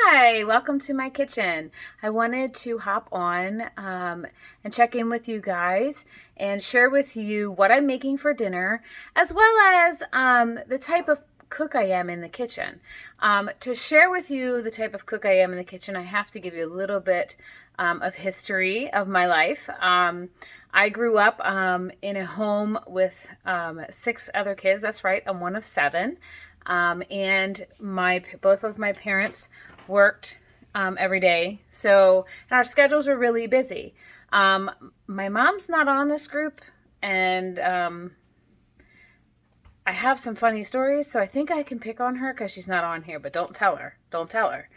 Hi, welcome to my kitchen. I wanted to hop on and check in with you guys and share with you what I'm making for dinner, as well as the type of cook I am in the kitchen. To share with you the type of cook I am in the kitchen, I have to give you a little bit of history of my life. I grew up in a home with 6 other kids. That's right, I'm one of 7. And both of my parents worked every day, so and our schedules were really busy. My mom's not on this group, and I have some funny stories, so I think I can pick on her because she's not on here, but don't tell her. Don't tell her.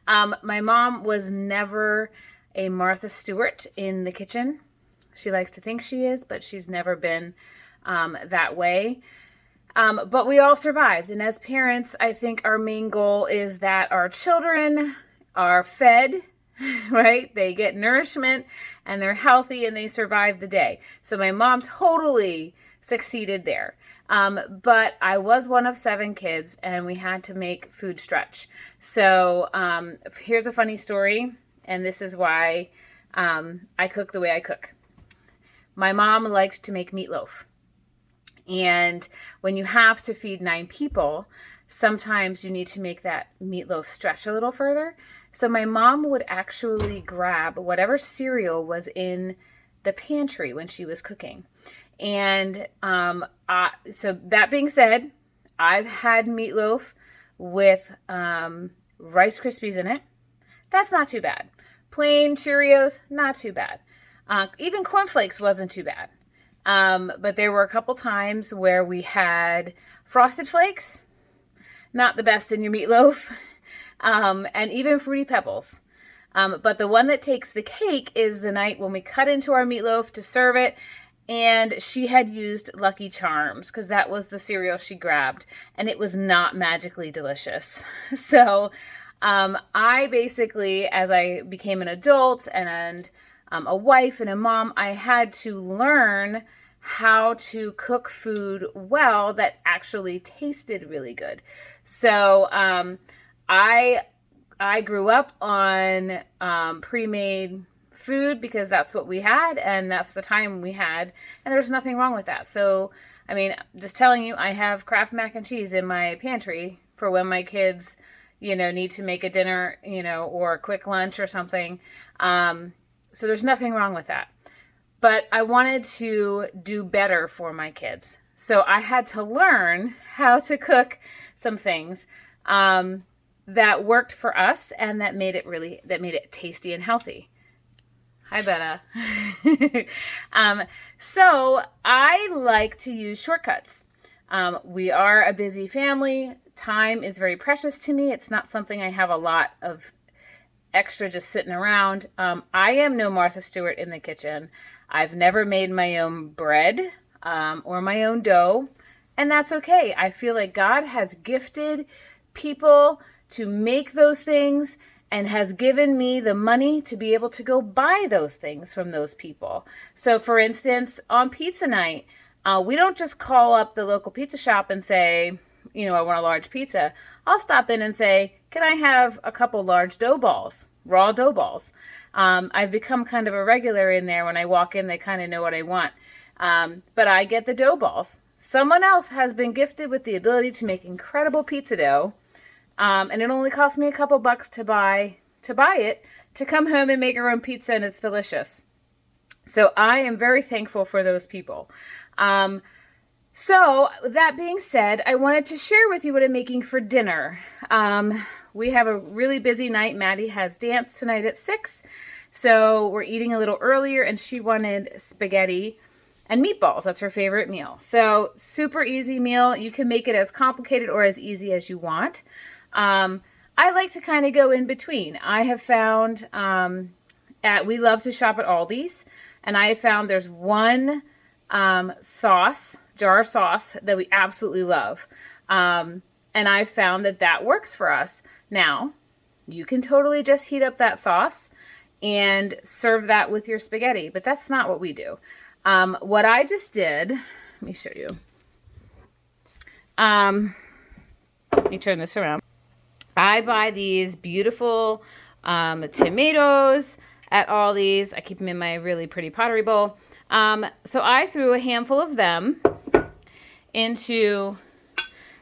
My mom was never a Martha Stewart in the kitchen. She likes to think she is, but she's never been that way. But we all survived. And as parents, I think our main goal is that our children are fed, right? They get nourishment and they're healthy and they survive the day. So my mom totally succeeded there. But I was one of 7 kids and we had to make food stretch. So here's a funny story. And this is why I cook the way I cook. My mom likes to make meatloaf. And when you have to feed 9 people, sometimes you need to make that meatloaf stretch a little further. So my mom would actually grab whatever cereal was in the pantry when she was cooking. And so that being said, I've had meatloaf with Rice Krispies in it. That's not too bad. Plain Cheerios, not too bad. Even cornflakes wasn't too bad. But there were a couple times where we had Frosted Flakes, not the best in your meatloaf, and even Fruity Pebbles. But the one that takes the cake is the night when we cut into our meatloaf to serve it, and she had used Lucky Charms because that was the cereal she grabbed, and it was not magically delicious. So I basically, as I became an adult and a wife and a mom, I had to learn how to cook food well that actually tasted really good. So I grew up on pre-made food because that's what we had and that's the time we had, and there's nothing wrong with that. So I mean, just telling you, I have Kraft mac and cheese in my pantry for when my kids need to make a dinner, or a quick lunch or something. So there's nothing wrong with that. But I wanted to do better for my kids. So I had to learn how to cook some things that worked for us and that made it tasty and healthy. Hi, Betta. So I like to use shortcuts. We are a busy family. Time is very precious to me. It's not something I have a lot of extra just sitting around. I am no Martha Stewart in the kitchen. I've never made my own bread or my own dough, and that's okay. I feel like God has gifted people to make those things and has given me the money to be able to go buy those things from those people. So for instance, on pizza night, we don't just call up the local pizza shop and say, I want a large pizza. I'll stop in and say, can I have a couple large dough balls, raw dough balls? I've become kind of a regular in there. When I walk in, they kind of know what I want. But I get the dough balls. Someone else has been gifted with the ability to make incredible pizza dough. And it only cost me a couple bucks to buy it, to come home and make our own pizza, and it's delicious. So I am very thankful for those people. So that being said, I wanted to share with you what I'm making for dinner. We have a really busy night. Maddie has dance tonight at 6. So we're eating a little earlier, and she wanted spaghetti and meatballs. That's her favorite meal. So super easy meal. You can make it as complicated or as easy as you want. I like to kind of go in between. I have found, we love to shop at Aldi's, and I have found there's one jar of sauce that we absolutely love. And I found that works for us. Now, you can totally just heat up that sauce and serve that with your spaghetti, but that's not what we do. What I just did, let me show you. Let me turn this around. I buy these beautiful tomatoes at Aldi's. I keep them in my really pretty pottery bowl. So I threw a handful of them into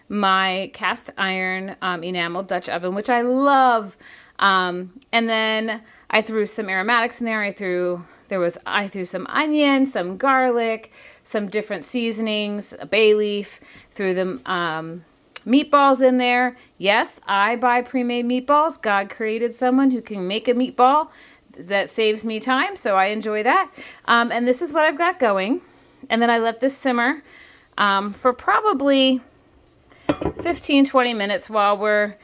my cast iron enamel Dutch oven, which I love. And then I threw some aromatics in there. I threw some onion, some garlic, some different seasonings, a bay leaf, threw them meatballs in there. Yes, I buy pre-made meatballs. God created someone who can make a meatball that saves me time, so I enjoy that. And this is what I've got going. And then I let this simmer for probably 15-20 minutes while we're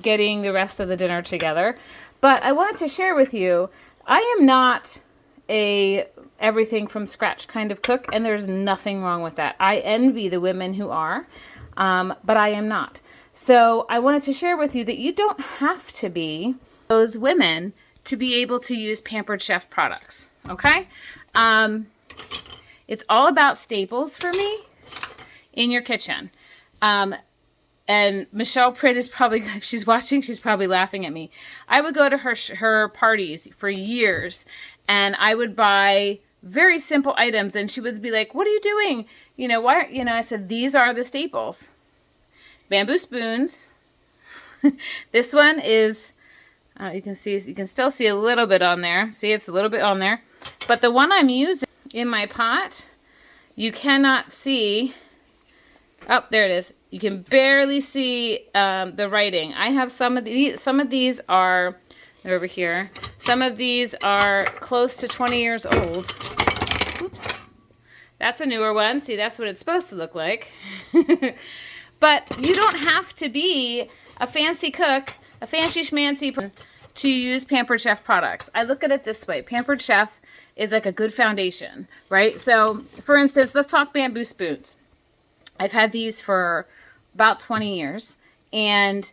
getting the rest of the dinner together. But I wanted to share with you, I am not a everything from scratch kind of cook, and there's nothing wrong with that. I envy the women who are, but I am not. So I wanted to share with you that you don't have to be those women to be able to use Pampered Chef products, okay? It's all about staples for me in your kitchen. And Michelle Pritt is probably, if she's watching, she's probably laughing at me. I would go to her parties for years, and I would buy very simple items, and she would be like, "What are you doing? You know, why?" You know, I said, "These are the staples. Bamboo spoons." This one is, you can still see a little bit on there. See, it's a little bit on there. But the one I'm using in my pot, you cannot see. Oh, there it is. You can barely see the writing. I have some of these. Some of these are, they're over here. Some of these are close to 20 years old. Oops. That's a newer one. See, that's what it's supposed to look like. But you don't have to be a fancy cook, a fancy schmancy person to use Pampered Chef products. I look at it this way. Pampered Chef is like a good foundation, right? So, for instance, let's talk bamboo spoons. I've had these for about 20 years, and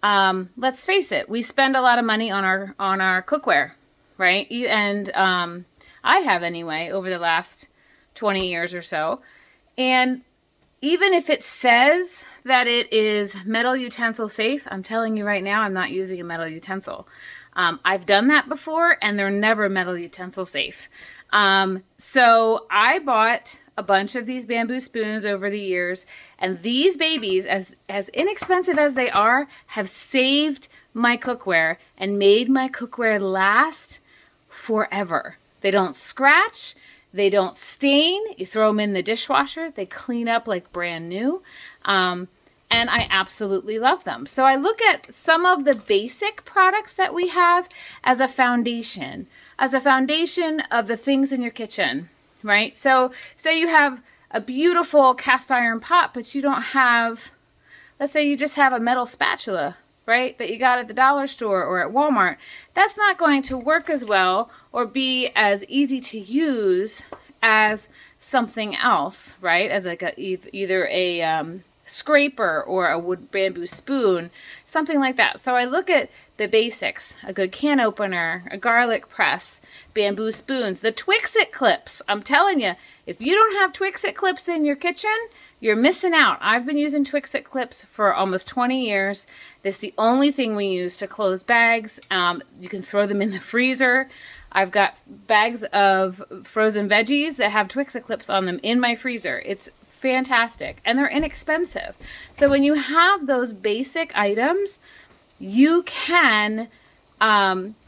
let's face it, we spend a lot of money on our cookware, right? And I have anyway over the last 20 years or so. And even if it says that it is metal utensil safe, I'm telling you right now, I'm not using a metal utensil. I've done that before, and they're never metal utensil safe. So I bought a bunch of these bamboo spoons over the years, and these babies, as inexpensive as they are, have saved my cookware and made my cookware last forever. They don't scratch, they don't stain. You throw them in the dishwasher, they clean up like brand new. And I absolutely love them. So I look at some of the basic products that we have as a foundation of the things in your kitchen, right? So say you have a beautiful cast iron pot, but you don't have, let's say you just have a metal spatula, right, that you got at the dollar store or at Walmart. That's not going to work as well or be as easy to use as something else, right? As like either a scraper or a wood bamboo spoon, something like that. So I look at the basics: a good can opener, a garlic press, bamboo spoons, the Twix-It clips. I'm telling you, if you don't have Twix-It clips in your kitchen, you're missing out. I've been using Twix-It clips for almost 20 years. This is the only thing we use to close bags. You can throw them in the freezer. I've got bags of frozen veggies that have Twix-It clips on them in my freezer. It's fantastic, and they're inexpensive. So when you have those basic items, you can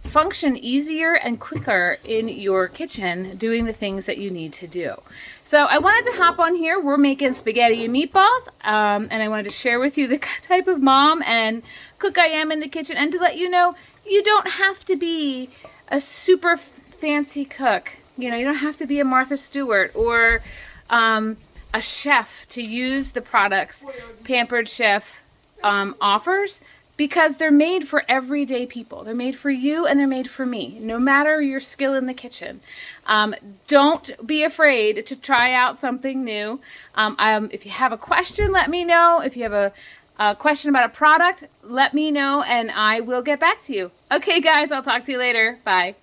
function easier and quicker in your kitchen doing the things that you need to do. So I wanted to hop on here. We're making spaghetti and meatballs, and I wanted to share with you the type of mom and cook I am in the kitchen, and to let you know you don't have to be a super fancy cook. You know, you don't have to be a Martha Stewart or a chef to use the products Pampered Chef offers, because they're made for everyday people. They're made for you, and they're made for me, no matter your skill in the kitchen. Don't be afraid to try out something new. If you have a question, let me know. If you have a question about a product, let me know, and I will get back to you. Okay, guys, I'll talk to you later. Bye.